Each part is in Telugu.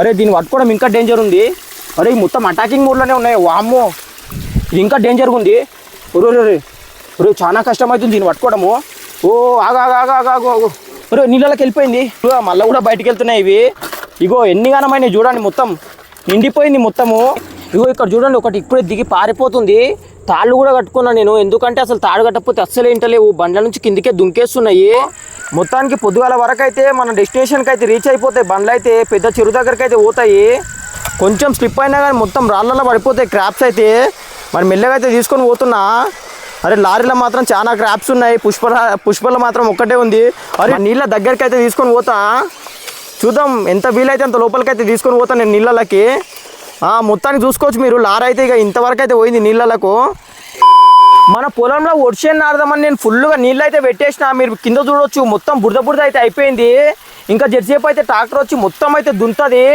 అరే దీన్ని పట్టుకోవడం ఇంకా డేంజర్ ఉంది. అరే మొత్తం అటాకింగ్ మోడ్లోనే ఉన్నాయి. వామ్మో ఇది ఇంకా డేంజర్గా ఉంది. ఒరే చాలా కష్టమవుతుంది దీన్ని పట్టుకోవడము. ఓ ఆగాగాగాగాగో ఒరే నీళ్ళకి వెళ్ళిపోయింది. మళ్ళీ కూడా బయటికి వెళ్తున్నాయి ఇవి. ఇగో ఎన్ని గానమైనాయి చూడండి, మొత్తం నిండిపోయింది మొత్తము. ఇగో ఇక్కడ చూడండి ఒకటి ఇప్పుడే దిగి పారిపోతుంది. తాళ్ళు కూడా కట్టుకున్నాను నేను, ఎందుకంటే అసలు తాడు కట్టకపోతే అస్సలు ఇంటలేవు, బండ్ల నుంచి కిందికే దుంకేస్తున్నాయి. మొత్తానికి పొద్దుగాల వరకు అయితే మన డెస్టినేషన్కి అయితే రీచ్ అయిపోతాయి. బండ్లు అయితే పెద్ద చెరువు దగ్గరికి అయితే పోతాయి. కొంచెం స్లిప్ అయినా కానీ మొత్తం రాళ్ళల్లో పడిపోతాయి క్రాప్స్ అయితే. మరి మెల్లగా అయితే తీసుకొని పోతున్నా. అరే లారీలో మాత్రం చాలా క్రాప్స్ ఉన్నాయి, పుష్పల మాత్రం ఒక్కటే ఉంది. అరే నీళ్ళ దగ్గరికి అయితే తీసుకొని పోతా, చూద్దాం ఎంత వీలైతే అంత లోపలికి అయితే తీసుకొని పోతాను నేను నీళ్ళకి. మొత్తానికి చూసుకోవచ్చు మీరు, లారీ అయితే ఇక ఇంతవరకు అయితే పోయింది నీళ్ళకు. మన పొలంలో వర్షం నారదామని నేను ఫుల్గా నీళ్ళు అయితే పెట్టేసిన. మీరు కింద చూడవచ్చు మొత్తం బురద అయితే అయిపోయింది. ఇంకా జెర్సేపు అయితే ట్రాక్టర్ వచ్చి మొత్తం అయితే దుంతుంది.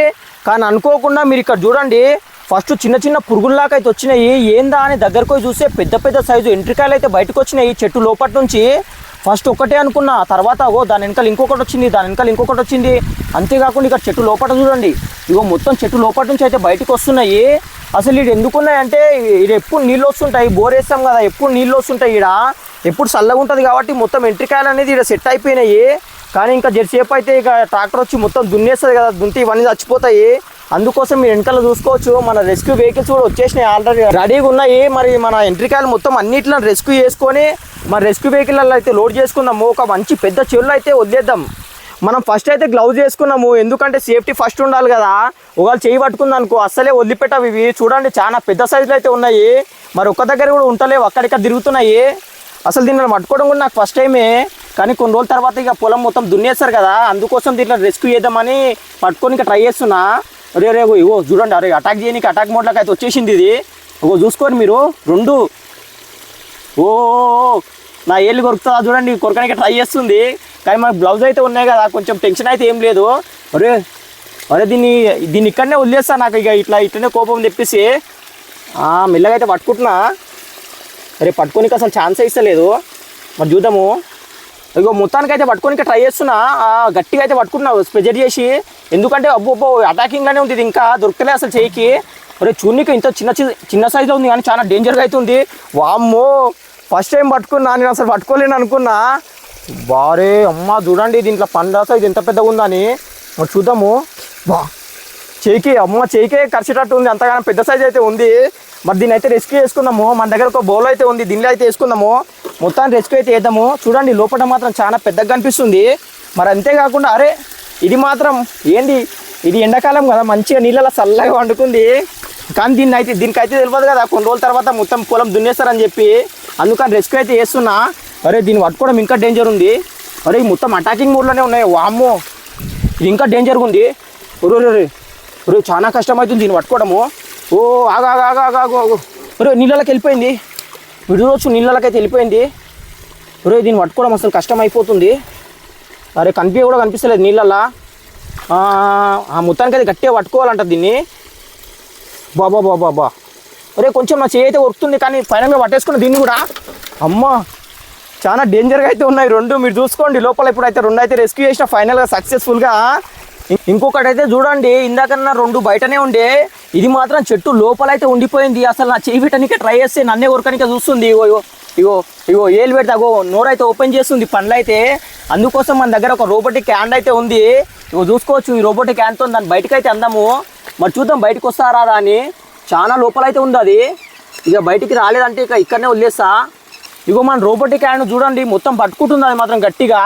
కానీ అనుకోకుండా మీరు ఇక్కడ చూడండి, ఫస్ట్ చిన్న పురుగుల్లాగా అయితే వచ్చినాయి. ఏందా అని దగ్గరకు పోయి చూస్తే పెద్ద సైజు ఎంట్రికాయలు అయితే బయటకు వచ్చినాయి చెట్టు లోపటి నుంచి. ఫస్ట్ ఒకటే అనుకున్నా, తర్వాత దాని వెనకాల ఇంకొకటి వచ్చింది, అంతేకాకుండా ఇక్కడ చెట్టు లోపల చూడండి, ఇగో మొత్తం చెట్టు లోపల నుంచి అయితే బయటకు వస్తున్నాయి. అసలు ఇది ఎందుకున్నాయంటే ఇది ఎప్పుడు నీళ్ళు వస్తుంటాయి, బోర్ వేస్తాం కదా, ఎప్పుడు నీళ్ళు వస్తుంటాయి. ఇక్కడ ఎప్పుడు చల్లగా ఉంటుంది కాబట్టి మొత్తం ఎంట్రికాయలు అనేది ఇక్కడ సెట్ అయిపోయినాయి. కానీ ఇంకా జెర్సేపు అయితే ఇక ట్రాక్టర్ వచ్చి మొత్తం దున్నేస్తుంది కదా, దున్తి ఇవన్నీ చచ్చిపోతాయి. అందుకోసం మీరు వెనకాల చూసుకోవచ్చు మన రెస్క్యూ వెహికల్స్ కూడా వచ్చేసినాయి, ఆల్రెడీ రెడీగా ఉన్నాయి. మరి మన ఎంట్రికాయలు మొత్తం అన్నిట్లో రెస్క్యూ చేసుకొని మన రెస్క్యూ వెహికల్లో అయితే లోడ్ చేసుకుందాము. ఒక మంచి పెద్ద చెరువులో అయితే వదిలేద్దాం. మనం ఫస్ట్ అయితే గ్లౌజ్ వేసుకున్నాము, ఎందుకంటే సేఫ్టీ ఫస్ట్ ఉండాలి కదా. ఒకవేళ చేయి పట్టుకుంది అనుకో అస్సలే వదిలిపెట్టవు. ఇవి చూడండి చాలా పెద్ద సైజులో అయితే ఉన్నాయి. మరి ఒక్క దగ్గర కూడా ఉంటలేవు, అక్కడిక్కడ తిరుగుతున్నాయి. అసలు దీన్ని పట్టుకోవడం కూడా నాకు ఫస్ట్ టైమే. కానీ కొన్ని రోజుల తర్వాత ఇక పొలం మొత్తం దున్నేస్తారు కదా, అందుకోసం దీంట్లో రెస్క్యూ చేద్దామని పట్టుకొని ఇంకా ట్రై చేస్తున్నా. రే ఇగో చూడండి, అరే అటాక్ చేయడానికి అటాక్ మోడ్లోకి అయితే వచ్చేసింది ఇది. ఇగో చూసుకోండి మీరు రెండు. ఓ నా ఏళ్ళు కొరుకుతుందా చూడండి, కొరకడానికి ట్రై చేస్తుంది. కానీ మనకు బ్లౌజ్ అయితే ఉన్నాయి కదా, కొంచెం టెన్షన్ అయితే ఏం లేదు. అరే దీన్ని ఇక్కడనే వదిలేస్తా, నాకు ఇక ఇట్లనే కోపం తెప్పిసి మెల్లగా అయితే పట్టుకుంటున్నా. అరే పట్టుకోనికి అసలు ఛాన్స్ ఇస్తలేదు, మరి చూద్దాము. ఇగో మొత్తానికి అయితే పట్టుకోనికి ట్రై చేస్తున్నా, గట్టిగా అయితే పట్టుకుంటున్నా స్పెజర్ చేసి, ఎందుకంటే అబ్బో అటాకింగ్గానే ఉంది. ఇది ఇంకా దొరకలే అసలు చేయికి. అరే చూడనికి ఇంత చిన్న సైజులో ఉంది కానీ చాలా డేంజర్గా అయితే ఉంది. వామ్మో ఫస్ట్ టైం పట్టుకున్నా నేను, అసలు పట్టుకోలేను అనుకున్నా. బారే అమ్మ చూడండి దీంట్లో పండ్ల సైజు ఎంత పెద్దగా ఉందని. మరి చూద్దాము. చేయికే కరిచేటట్టు ఉంది, అంతగానో పెద్ద సైజు అయితే ఉంది. మరి దీన్ని అయితే రెస్క్యూ చేసుకుందాము. మన దగ్గర ఒక బౌల్ అయితే ఉంది, దీనిలో అయితే వేసుకుందాము. మొత్తాన్ని రెస్క్యూ అయితే వేద్దాము. చూడండి లోపల మాత్రం చాలా పెద్దగా కనిపిస్తుంది. మరి అంతేకాకుండా అరే ఇది మాత్రం ఏంది, ఇది ఎండాకాలం కదా, మంచిగా నీళ్ళలో చల్లగా వండుకుంది. కానీ దీనికైతే తెలియదు కదా, కొన్ని రోజుల తర్వాత మొత్తం పొలం దున్నేస్తారని చెప్పి, అందుకని రెస్క్యూ అయితే చేస్తున్నా. అరే దీన్ని పట్టుకోవడం ఇంకా డేంజర్ ఉంది. అరే మొత్తం అటాకింగ్ మోడ్లోనే ఉన్నాయి. వామ్మో ఇది ఇంకా డేంజర్గా ఉంది. ఒరే చాలా కష్టమవుతుంది దీన్ని పట్టుకోవడము. ఓ ఆగాగాగాగో ఒరే నీళ్ళకి వెళ్ళిపోయింది, విడుదలొచ్చు నీళ్ళకైతే వెళ్ళిపోయింది. ఒరే దీన్ని పట్టుకోవడం అసలు కష్టం అయిపోతుంది. అరే కూడా కనిపిస్తలేదు నీళ్ళల్లో. మొత్తానికి అయితే గట్టిగా పట్టుకోవాలంట దీన్ని. బాబా ఒరే కొంచెం నా చేయి అయితే వస్తుంది, కానీ ఫైనల్గా పట్టేసుకున్న దీన్ని కూడా. అమ్మ చాలా డేంజర్గా అయితే ఉన్నాయి రెండు, మీరు చూసుకోండి. లోపల ఇప్పుడైతే రెండు అయితే రెస్క్యూ చేసిన ఫైనల్గా సక్సెస్ఫుల్గా. ఇంకొకటి అయితే చూడండి, ఇందాకన్నా రెండు బయటనే ఉండే, ఇది మాత్రం చెట్టు లోపల అయితే ఉండిపోయింది. అసలు నా చేయి పెట్టడానికి ట్రై చేస్తే నన్నే కొరకనికే చూస్తుంది. ఇగో ఏలు పెడతాగో నోరైతే ఓపెన్ చేస్తుంది పండ్లు అయితే. అందుకోసం మన దగ్గర ఒక రోబోటిక్ హ్యాండ్ అయితే ఉంది. ఇగో చూసుకోవచ్చు, ఈ రోబోటిక్ హ్యాండ్తో దాన్ని బయటకు అయితే అందాము. మరి చూద్దాం బయటకు వస్తారా అని. చాలా లోపలైతే ఉంది అది, ఇక బయటికి రాలేదంటే ఇక ఇక్కడనే వదిలేస్తా. ఇగో మన రోబోటిక్ హ్యాండ్ చూడండి మొత్తం పట్టుకుంటుంది అది మాత్రం గట్టిగా.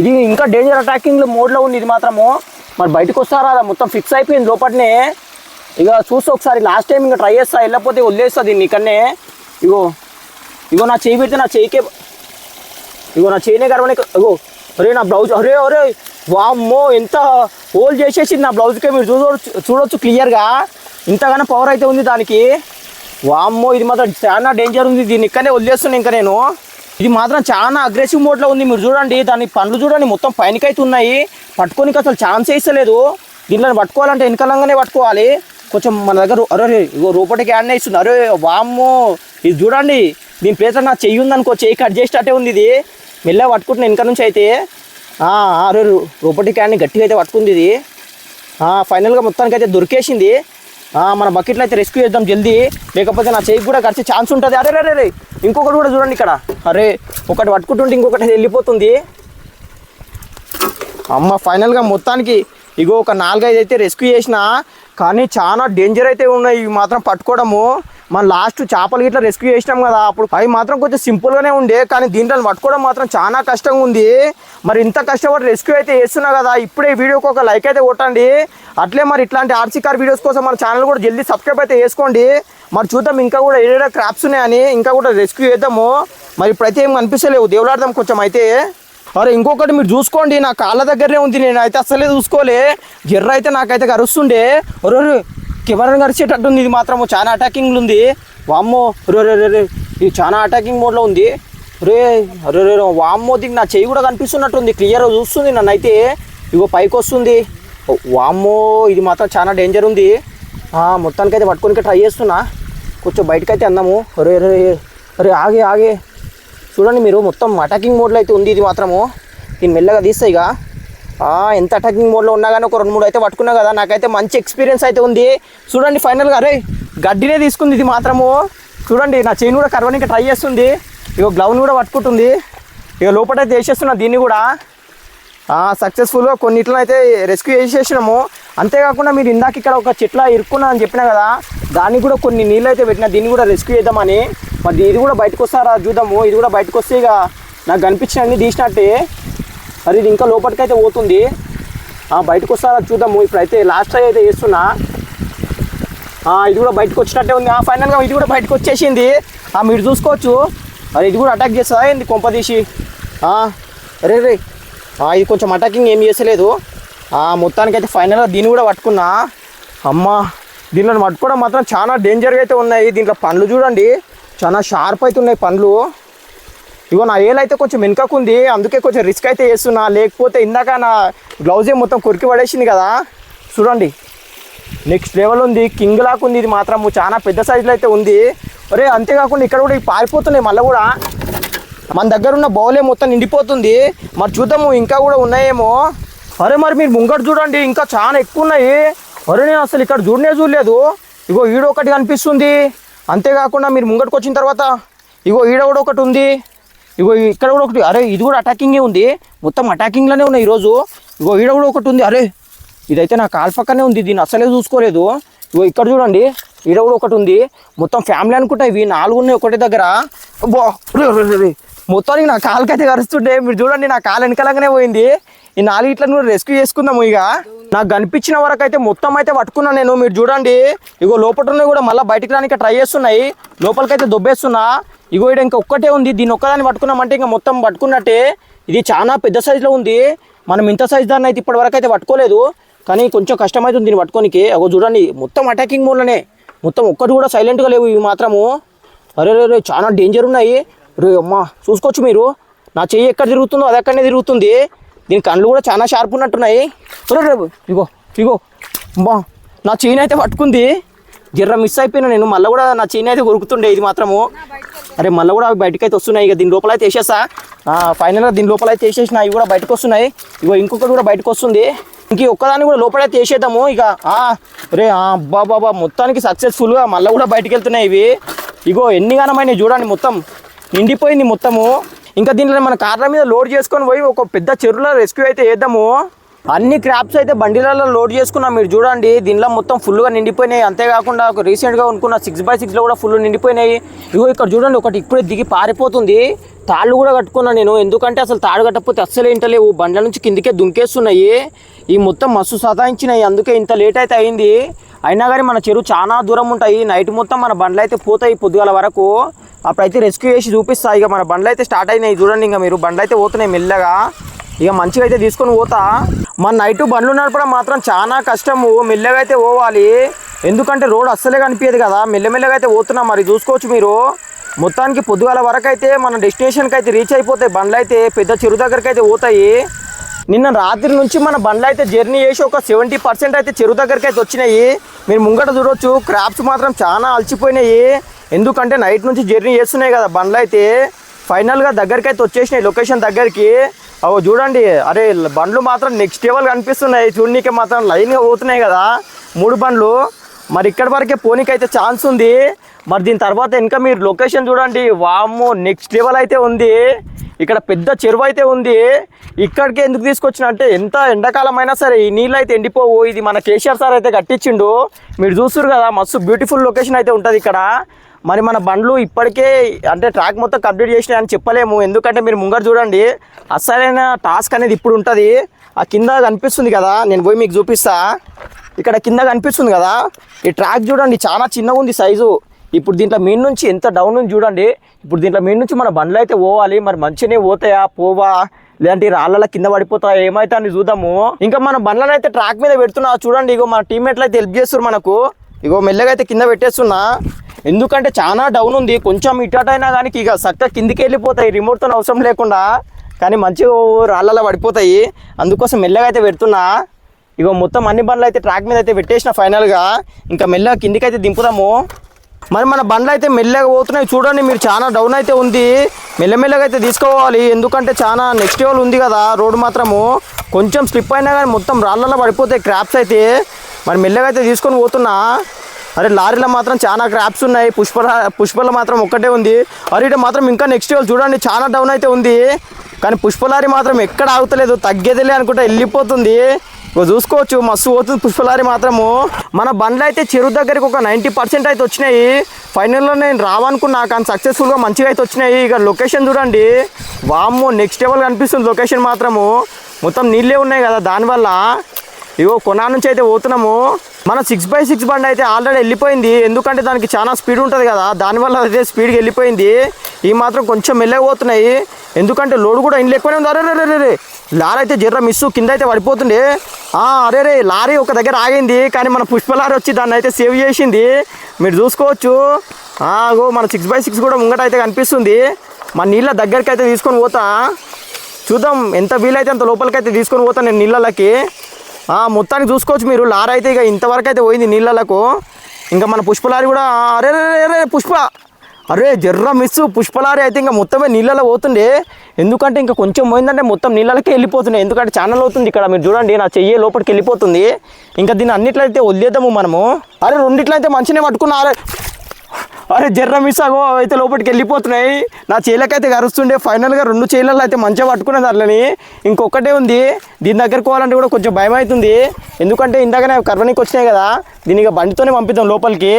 ఇది ఇంకా డేంజర్ అటాకింగ్ మోడ్లో ఉంది ఇది మాత్రము. మరి బయటకు వస్తారా, మొత్తం ఫిక్స్ అయిపోయింది లోపలనే. ఇక చూస్తే ఒకసారి లాస్ట్ టైం ఇంకా ట్రై చేస్తా, వెళ్ళకపోతే వదిలేస్తా దీన్ని ఇక్కడనే. ఇగో నా చేయి పెడితే నా చేయికే, ఇగో నా చేయినే గర్వనే. ఇగో అరే నా బ్లౌజ్, అరే వామ్మో ఎంత హోల్ చేసేసింది నా బ్లౌజ్కే, మీరు చూడవచ్చు క్లియర్గా. ఇంతగానో పవర్ అయితే ఉంది దానికి. వామ్మో ఇది మాత్రం చాలా డేంజర్ ఉంది, దీన్ని ఇక్కడనే వదిలేస్తున్నా ఇంకా నేను. ఇది మాత్రం చాలా అగ్రెసివ్ మోడ్లో ఉంది, మీరు చూడండి. దాని పండ్లు చూడండి మొత్తం పైనకైతే ఉన్నాయి, పట్టుకోనికి అసలు ఛాన్స్ ఇస్తలేదు. దీంట్లో పట్టుకోవాలంటే వెనకాలంగానే పట్టుకోవాలి కొంచెం. మన దగ్గర అరే ఇగో రోబోటిక్ హ్యాండ్ ఇస్తుంది. అరే వామ్మో ఇది చూడండి, దీని ప్లేస్లో నా చెయ్యి ఉందనుకో, చెయ్యి కట్ చేసేటట్టే ఉంది ఇది. మెల్లగా పట్టుకుంటున్నా వెనక నుంచి అయితే. అరే రోబోటిక్ హ్యాండ్ని గట్టిగా అయితే పట్టుకుంది ఇది. ఫైనల్గా మొత్తానికి అయితే దొరికేసింది. మన బకెట్లో అయితే రెస్క్యూ చేద్దాం జల్దీ, లేకపోతే నా చేయికి కూడా కరిచే ఛాన్స్ ఉంటుంది. అరే రే రే ఇంకొకటి కూడా చూడండి ఇక్కడ. అరే ఒకటి పట్టుకుంటుంటే ఇంకొకటి వెళ్ళిపోతుంది. అమ్మ ఫైనల్గా మొత్తానికి ఇగో ఒక 4-5 అయితే రెస్క్యూ చేసిన, కానీ చాలా డేంజర్ అయితే ఉన్నాయి ఇవి మాత్రం పట్టుకోవడము. మన లాస్ట్ చేపలు గిట్లా రెస్క్యూ చేసినాం కదా, అప్పుడు అవి మాత్రం కొంచెం సింపుల్గానే ఉండే, కానీ దీంట్లో పట్టుకోవడం మాత్రం చాలా కష్టంగా ఉంది. మరి ఇంత కష్టపడి రెస్క్యూ అయితే చేస్తున్నా కదా, ఇప్పుడే వీడియోకి ఒక లైక్ అయితే కొట్టండి. అట్లే మరి ఇట్లాంటి ఆర్సీ కార్ వీడియోస్ కోసం మన ఛానల్ కూడా జల్దీ సబ్స్క్రైబ్ అయితే చేసుకోండి. మరి చూద్దాం ఇంకా కూడా ఏదైనా క్రాప్స్ ఉన్నాయని, ఇంకా కూడా రెస్క్యూ చేద్దాము. మరి ఇప్పుడైతే ఏం కనిపిస్తలేవు, దేవులాడదాం కొంచెం అయితే. అరే ఇంకొకటి మీరు చూసుకోండి, నా కాళ్ళ దగ్గరనే ఉంది, నేను అయితే అసలే చూసుకోలే. జర్ర అయితే నాకైతే కరుస్తుండే. ఒరే కెమెరా కరిచేటట్టుంది, ఇది మాత్రము చాలా అటాకింగ్ ఉంది. వామ్మో రే ఇది చాలా అటాకింగ్ మోడ్లో ఉంది. రే అరే వామ్మో, దీనికి నా చెయ్యి కూడా కనిపిస్తున్నట్టుంది, క్లియర్ చూస్తుంది నన్ను అయితే. ఇగో పైకి వస్తుంది. వామ్మో ఇది మాత్రం చాలా డేంజర్ ఉంది. మొత్తానికైతే పట్టుకోనికి ట్రై చేస్తున్నా, కొంచెం బయటకైతే అందాము. అరే రే అరే ఆగే చూడండి మీరు, మొత్తం అటాకింగ్ మోడ్లో అయితే ఉంది ఇది మాత్రము. దీన్ని మెల్లగా తీస్తాయి ఇక. ఎంత అటాకింగ్ మోడ్లో ఉన్నా కానీ ఒక 2-3 అయితే పట్టుకున్నా కదా, నాకైతే మంచి ఎక్స్పీరియన్స్ అయితే ఉంది. చూడండి ఫైనల్గా అరే గడ్డినే తీసుకుంది ఇది మాత్రము. చూడండి నా చైన్ కూడా కరవడానికి ట్రై చేస్తుంది. ఇక గ్లౌన్ కూడా పట్టుకుంటుంది. ఇక లోపలైతే వేసేస్తున్నా దీన్ని కూడా. సక్సెస్ఫుల్గా కొన్నిట్లను అయితే రెస్క్యూ చేసేసినాము. అంతేకాకుండా మీరు ఇందాక ఇక్కడ ఒక చెట్ల ఇరుక్కున్నా అని చెప్పినా కదా, దానికి కూడా కొన్ని నీళ్ళు అయితే పెట్టినా, దీన్ని కూడా రెస్క్యూ చేద్దామని. మరి ఇది కూడా బయటకు వస్తారా చూద్దాము. ఇది కూడా బయటకు వస్తే ఇక నాకు కనిపించిన అన్ని తీసినట్టే. మరి ఇది ఇంకా లోపలికైతే పోతుంది, బయటకు వస్తారా చూద్దాము. ఇప్పుడైతే లాస్ట్ ట్రై అయితే చేస్తున్నా. ఇది కూడా బయటకు వచ్చినట్టే ఉంది. ఫైనల్గా ఇది కూడా బయటకు వచ్చేసింది. మీరు చూసుకోవచ్చు. మరి ఇది కూడా అటాక్ చేస్తుందా ఏంది కొంపదీసి. రే ఇది కొంచెం అటాకింగ్ ఏం చేసలేదు. మొత్తానికైతే ఫైనల్గా దీన్ని కూడా పట్టుకున్నా. అమ్మ దీనిలో పట్టుకోవడం మాత్రం చాలా డేంజర్గా అయితే ఉన్నాయి. దీంట్లో పండ్లు చూడండి చాలా షార్ప్ అయితే ఉన్నాయి పండ్లు. ఇగో నా ఏలు అయితే కొంచెం వెనుకకుంది, అందుకే కొంచెం రిస్క్ అయితే చేస్తున్నా. లేకపోతే ఇందాక నా గ్లౌజే మొత్తం కొరికి పడేసింది కదా. చూడండి నెక్స్ట్ లెవెల్ ఉంది, కింగ్ లాక్ ఉంది. ఇది మాత్రం చాలా పెద్ద సైజులో అయితే ఉంది. అరే అంతేకాకుండా ఇక్కడ కూడా పారిపోతున్నాయి మళ్ళీ కూడా. మన దగ్గర ఉన్న బౌలే మొత్తం నిండిపోతుంది. మరి చూద్దాము ఇంకా కూడా ఉన్నాయేమో. అరే మరి మీరు ముంగట చూడండి, ఇంకా చాలా ఎక్కువ ఉన్నాయి. అరే నేను అసలు ఇక్కడ చూడలేదు. ఇగో ఈడ ఒకటి కనిపిస్తుంది. అంతేకాకుండా మీరు ముంగటికి వచ్చిన తర్వాత ఇగో ఈడ కూడా ఒకటి ఉంది. ఇగో ఇక్కడ కూడా ఒకటి. అరే ఇది కూడా అటాకింగే ఉంది, మొత్తం అటాకింగ్లోనే ఉన్నాయి ఈరోజు. ఇగో ఈడ కూడా ఒకటి ఉంది. అరే ఇదైతే నా కాలు పక్కనే ఉంది, దీన్ని అసలే చూసుకోలేదు. ఇగో ఇక్కడ చూడండి ఈడ కూడా ఒకటి ఉంది. మొత్తం ఫ్యామిలీ అనుకుంటా, ఇవి 4 ఉన్నాయి ఒకటే దగ్గర. మొత్తానికి నా కాలుకైతే కరుస్తుండే. మీరు చూడండి నా కాలు వెనకలంగానే పోయింది. ఈ 4 ఇట్లను కూడా రెస్క్యూ చేసుకుందాము. ఇక నాకు కనిపించిన వరకు అయితే మొత్తం అయితే పట్టుకున్నా నేను. మీరు చూడండి ఇగో లోపల ఉన్నాయి కూడా మళ్ళీ బయటికి రానికి ట్రై చేస్తున్నాయి. లోపలికైతే దొబ్బేస్తున్నా. ఇగో ఇక్కడ ఇంకా ఒక్కటే ఉంది, దీన్ని ఒక్కదాన్ని పట్టుకున్నామంటే ఇంకా మొత్తం పట్టుకున్నట్టే. ఇది చాలా పెద్ద సైజులో ఉంది. మనం ఇంత సైజు దాన్ని అయితే ఇప్పటి వరకు అయితే పట్టుకోలేదు, కానీ కొంచెం కష్టమవుతుంది దీన్ని పట్టుకోనికి. అగో చూడండి మొత్తం అటాకింగ్ మోడ్లోనే, మొత్తం ఒక్కటి కూడా సైలెంట్గా లేవు ఇవి మాత్రము. అరే రే చాలా డేంజర్ ఉన్నాయి. రే అమ్మ చూసుకోవచ్చు మీరు, నా చెయ్యి ఎక్కడ తిరుగుతుందో అది అక్కడనే తిరుగుతుంది. దీని కళ్ళు కూడా చాలా షార్ప్ ఉన్నట్టున్నాయి. రేపు ఇగో అమ్మా నా చెయ్యిని అయితే పట్టుకుంది. గిర్ర మిస్ అయిపోయినా నేను, మళ్ళీ కూడా నా చెయ్యిని అయితే కొరుకుతుండే ఇది మాత్రము. అరే మళ్ళీ కూడా అవి బయటకు అయితే వస్తున్నాయి. ఇక దీని లోపల అయితే వేసేస్తా. ఫైనల్గా దీని లోపల అయితే వేసేసిన, ఇవి కూడా బయటకు వస్తున్నాయి. ఇగో ఇంకొకటి కూడా బయటకు వస్తుంది. ఇంక ఒక్కదాన్ని కూడా లోపలైతే వేసేద్దాము ఇక. రే బాబా మొత్తానికి సక్సెస్ఫుల్గా మళ్ళీ కూడా బయటకు వెళ్తున్నాయి ఇవి. ఇగో ఎన్ని గానమైనాయి చూడండి, మొత్తం నిండిపోయింది మొత్తము. ఇంకా దీంట్లో మన కార్ల మీద లోడ్ చేసుకొని పోయి ఒక పెద్ద చెరువులో రెస్క్యూ అయితే చేద్దాము. అన్ని క్రాప్స్ అయితే బండిలలో లోడ్ చేసుకున్నాం. మీరు చూడండి దీనిలో మొత్తం ఫుల్గా నిండిపోయినాయి. అంతేకాకుండా ఒక రీసెంట్గా కొనుక్కున్న 6x6లో కూడా ఫుల్ నిండిపోయినాయి. ఇగో ఇక్కడ చూడండి ఒకటి ఇప్పుడే దిగి పారిపోతుంది. తాళ్ళు కూడా కట్టుకున్నాను నేను, ఎందుకంటే అసలు తాడు కట్టకపోతే అస్సలు ఇంటలేవు, బండ్ల నుంచి కిందికే దుంకేస్తున్నాయి. ఈ మొత్తం మస్తు సతాయించినాయి, అందుకే ఇంత లేట్ అయితే అయింది. అయినా కానీ మన చెరువు చాలా దూరం ఉంటాయి. నైట్ మొత్తం మన బండ్లు అయితే పోతాయి పొద్దుగాల వరకు. అప్పుడైతే రెస్క్యూ చేసి చూపిస్తా. ఇక మన బండ్లు అయితే స్టార్ట్ అయినాయి చూడండి. ఇంకా మీరు బండ్లు అయితే పోతున్నాయి మెల్లగా. ఇక మంచిగా అయితే తీసుకొని పోతా. మన నైట్ బండ్లు నడపడం మాత్రం చాలా కష్టము, మెల్లగా అయితే పోవాలి. ఎందుకంటే రోడ్ అస్సలే కనిపించదు కదా, మెల్లమెల్లగా అయితే పోతున్నాం. మరి చూసుకోవచ్చు మీరు, మొత్తానికి పొద్దుగాల వరకు అయితే మన డెస్టినేషన్కి అయితే రీచ్ అయిపోతాయి బండ్లు అయితే. పెద్ద చెరువు దగ్గరికి అయితే పోతాయి. నిన్న రాత్రి నుంచి మన బండ్లు అయితే జర్నీ చేసి ఒక 70% అయితే చెరువు దగ్గరికి అయితే వచ్చినాయి. మీరు ముంగట చూడవచ్చు, క్రాప్స్ మాత్రం చాలా అలసిపోయినాయి. ఎందుకంటే నైట్ నుంచి జర్నీ చేస్తున్నాయి కదా బండ్లు అయితే. ఫైనల్గా దగ్గరికి అయితే వచ్చేసినాయి లొకేషన్ దగ్గరికి. అవు చూడండి, అరే బండ్లు మాత్రం నెక్స్ట్ లెవెల్ కనిపిస్తున్నాయి. చూడనీకి మాత్రం లైన్గా పోతున్నాయి కదా 3 బండ్లు. మరి ఇక్కడి వరకే పోనీకైతే ఛాన్స్ ఉంది. మరి దీని తర్వాత ఇంకా మీరు లొకేషన్ చూడండి, వామ్మో నెక్స్ట్ లెవెల్ అయితే ఉంది. ఇక్కడ పెద్ద చెరువు అయితే ఉంది. ఇక్కడికి ఎందుకు తీసుకొచ్చిన అంటే ఎంత ఎండాకాలం అయినా సరే ఈ నీళ్ళు అయితే ఎండిపోవు. ఇది మన కేసీఆర్ సార్ అయితే కట్టించిండు. మీరు చూస్తున్నారు కదా, మస్తు బ్యూటిఫుల్ లొకేషన్ అయితే ఉంటుంది ఇక్కడ. మరి మన బండ్లు ఇప్పటికే అంటే ట్రాక్ మొత్తం కంప్లీట్ చేసినాయి అని చెప్పలేము. ఎందుకంటే మీరు ముంగర చూడండి, అసలైన టాస్క్ అనేది ఇప్పుడు ఉంటుంది. ఆ కింద కనిపిస్తుంది కదా, నేను పోయి మీకు చూపిస్తా. ఇక్కడ కింద కనిపిస్తుంది కదా, ఈ ట్రాక్ చూడండి చాలా చిన్నగా ఉంది సైజు. ఇప్పుడు దీంట్లో మీన్ నుంచి ఎంత డౌన్ ఉంది చూడండి. ఇప్పుడు దీంట్లో మీన్ నుంచి మన బండ్లు అయితే పోవాలి. మరి మంచిగానే పోతాయా పోవా, లేదంటే రాళ్ళ కింద పడిపోతాయా ఏమైతే అని చూద్దాము. ఇంకా మన బండ్లను అయితే ట్రాక్ మీద పెడుతున్నా చూడండి. ఇగో మన టీమ్మేట్లు అయితే హెల్ప్ చేస్తారు మనకు. ఇగో మెల్లగా అయితే కింద పెట్టేస్తున్నా, ఎందుకంటే చాలా డౌన్ ఉంది. కొంచెం ఇటైనా కానీ ఇక చక్కగా కిందికి వెళ్ళిపోతాయి రిమోట్తో అవసరం లేకుండా. కానీ మంచిగా రాళ్ళలో పడిపోతాయి, అందుకోసం మెల్లగా అయితే పెడుతున్నా. ఇగో మొత్తం అన్ని బండ్లు అయితే ట్రాక్ మీద అయితే పెట్టేసిన ఫైనల్గా. ఇంకా మెల్లగా కిందికి అయితే దింపుదాము. మరి మన బండ్లు అయితే మెల్లగా పోతున్నాయి చూడండి. మీరు చాలా డౌన్ అయితే ఉంది, మెల్లమెల్లగా అయితే తీసుకోవాలి. ఎందుకంటే చాలా నెక్స్ట్ లెవెల్ ఉంది కదా రోడ్డు. మాత్రము కొంచెం స్లిప్ అయినా కానీ మొత్తం రాళ్ళలో పడిపోతాయి క్రాప్స్ అయితే. మరి మెల్లగా అయితే తీసుకొని పోతున్నా. అరే లారీలో మాత్రం చాలా క్రాప్స్ ఉన్నాయి, పుష్పల మాత్రం ఒక్కటే ఉంది. అరే ఇటు మాత్రం ఇంకా నెక్స్ట్ లెవెల్ చూడండి, చాలా డౌన్ అయితే ఉంది. కానీ పుష్పలారీ మాత్రం ఎక్కడ ఆగుతలేదు, తగ్గేదిలే అనుకుంటా వెళ్ళిపోతుంది. చూసుకోవచ్చు మస్తు పోతుంది పుష్పలారీ మాత్రము. మన బండ్లు అయితే చెరువు దగ్గరికి ఒక 90% అయితే వచ్చినాయి. ఫైనల్లో నేను రావనుకున్నా కానీ సక్సెస్ఫుల్గా మంచిగా అయితే వచ్చినాయి. ఇక లొకేషన్ చూడండి, వామ్మో నెక్స్ట్ లెవెల్ కనిపిస్తుంది లొకేషన్ మాత్రము. మొత్తం నీళ్ళే ఉన్నాయి కదా దానివల్ల. ఇగో కొనా నుంచి అయితే పోతున్నాము. మన 6x6 బండి అయితే ఆల్రెడీ వెళ్ళిపోయింది, ఎందుకంటే దానికి చాలా స్పీడ్ ఉంటుంది కదా, దానివల్ల అయితే స్పీడ్గా వెళ్ళిపోయింది. ఈ మాత్రం కొంచెం మెల్లగా పోతున్నాయి, ఎందుకంటే లోడ్ కూడా ఇంట్లో ఎక్కువనే ఉంది. అరే లారీ అయితే జర్ర మిస్సు కింద అయితే పడిపోతుండే. అరే లారీ ఒక దగ్గర ఆగింది, కానీ మన పుష్పలారీ వచ్చి దాన్ని అయితే సేవ్ చేసింది. మీరు చూసుకోవచ్చు. మన 6x6 కూడా ముంగట అయితే కనిపిస్తుంది. మన నీళ్ళ దగ్గరికి అయితే తీసుకొని పోతా, చూద్దాం ఎంత వీలైతే అంత లోపలికైతే తీసుకొని పోతాను నేను నీళ్ళకి. మొత్తానికి చూసుకోవచ్చు మీరు, లారీ అయితే ఇక ఇంతవరకు అయితే పోయింది నీళ్ళకు. ఇంకా మన పుష్పలారీ కూడా అరే పుష్ప అరే జర్ర మిస్సు. పుష్పలారీ అయితే ఇంకా మొత్తమే నీళ్ళలో పోతుండే, ఎందుకంటే ఇంకా కొంచెం పోయిందంటే మొత్తం నీళ్ళకే వెళ్ళిపోతున్నాయి. ఎందుకంటే ఛానల్ అవుతుంది ఇక్కడ మీరు చూడండి, నా చెయ్యి లోపలికి వెళ్ళిపోతుంది. ఇంకా దీన్ని అన్నిట్లయితే వదిలేద్దాము మనము. అరే రెండిట్లయితే మంచిగానే పట్టుకున్నా. అరే జర్ర మిస్ అగో అయితే లోపలికి వెళ్ళిపోతున్నాయి. నా చేలకైతే కరుస్తుండే. ఫైనల్గా 2 చేలలో అయితే మంచిగా పట్టుకునే దాంట్లోని. ఇంకొకటే ఉంది, దీని దగ్గరకు పోవాలంటే కూడా కొంచెం భయం అవుతుంది. ఎందుకంటే ఇందాకనే కర్వనికి వచ్చినాయి కదా, దీని ఇక బండితోనే పంపిద్దాం లోపలికి.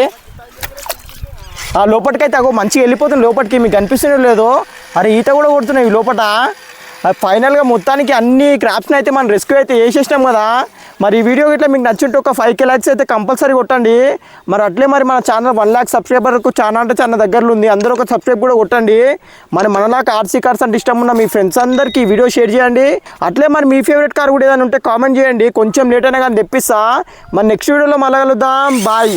లోపలికైతే అగో మంచిగా వెళ్ళిపోతుంది లోపలికి, మీకు కనిపిస్తుందో లేదో. అరే ఈత కూడా కొడుతున్నాయి లోపల. ఫైనల్గా మొత్తానికి అన్ని క్రాప్స్ని అయితే మనం రెస్క్యూ అయితే చేసేసినాం కదా. మరి ఈ వీడియో ఇట్లా మీకు నచ్చుంటే ఒక 5K లైక్స్ అయితే కంపల్సరీ కొట్టండి. మరి అట్లే మరి మన ఛానల్ 1 lakh సబ్స్క్రైబర్కు చాలా అంటే చాలా దగ్గరలో ఉంది, అందరూ ఒక సబ్స్క్రైబ్ కూడా కొట్టండి. మరి మనలాగా ఆర్సీ కార్స్ అంటే ఇష్టం ఉన్న మీ ఫ్రెండ్స్ అందరికీ ఈ వీడియో షేర్ చేయండి. అట్లే మరి మీ ఫేవరెట్ కార్ కూడా ఏదైనా ఉంటే కామెంట్ చేయండి, కొంచెం లేట్ అయినా కానీ తెప్పిస్తా. మరి నెక్స్ట్ వీడియోలో మళ్ళీ కలుద్దాం, బాయ్.